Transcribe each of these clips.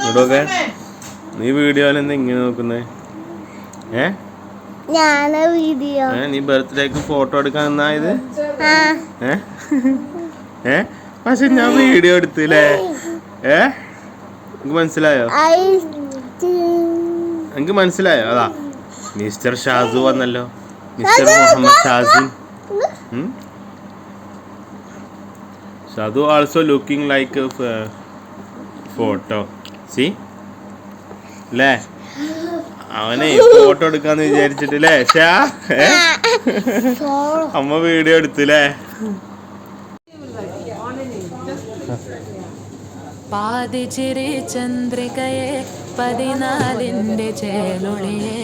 ഇവിടൊക്കെ നീ വീഡിയോയിലെന്താ ഇങ്ങനെ നോക്കുന്നേ? നീ ബർത്ത്ഡേക്ക് ഫോട്ടോ എടുക്കാൻ നിന്നായത്? പക്ഷെ ഞാൻ വീഡിയോ എടുത്തില്ലേ? എനിക്ക് മനസ്സിലായോ? എനിക്ക് മനസ്സിലായോ? അതാ മിസ്റ്റർ ഷാസു വന്നല്ലോ. Mister Muhammad Shazin. Shadu also looking like photo. സി അല്ലേ? അവനെ ഫോട്ടോ എടുക്കാന്ന് വിചാരിച്ചിട്ടില്ലേ? അമ്മ വീഡിയോ എടുത്തില്ലേ? പാതിച്ചിരി ചന്ദ്രികയെ 14ന്റെ ചേലൊളിയെ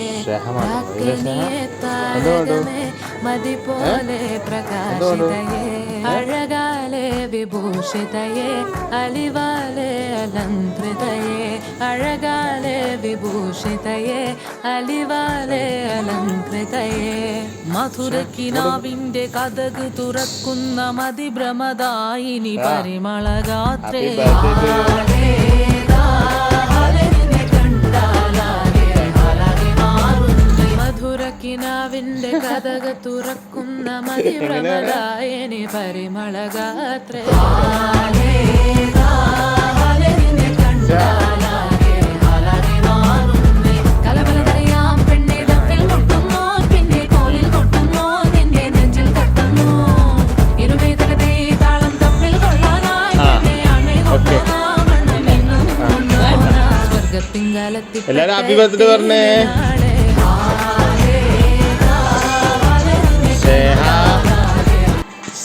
താരകമേ മതി പോലെ പ്രകാശിതയെ അഴകാലെ വിഭൂഷിതയെ അലിവാലെ അലങ്കൃതയെ അഴകാലെ വിഭൂഷിതയെ അലിവാലെ അലങ്കൃതയെ മധുരക്കിനാവിന്റെ കഥക് തുറക്കുന്ന മതിഭ്രമദായിനി പരിമളഗാത്രേ മധുരക്കിനാവിന്റെ കഥക് തുറക്കുന്ന മതിഭ്രമദായിനി പരിമളഗാത്രേ കലബലതറിയാം പെണ്ണെ തമ്മിൽ മുട്ടുന്നു പിന്നെ കോലിൽ കൊട്ടുന്നു നിന്റെ നെഞ്ചിൽ തട്ടുന്നു ഇരുമേതലത്തെ താളം തമ്മിൽ കൊള്ളാനായി സ്വർഗത്തിങ്കാലത്തിൽ എല്ലാരും ഹാപ്പി ബർത്ത്ഡേ പറഞ്ഞേ.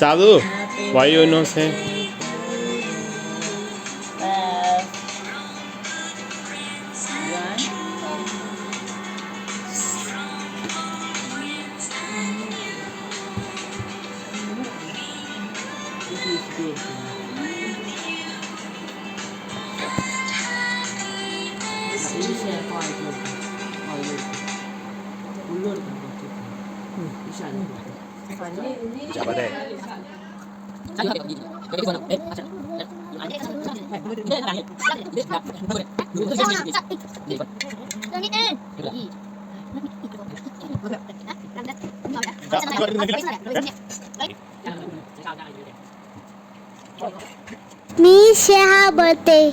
Sadhu, why you no say? Siapa deh? Me share birthday.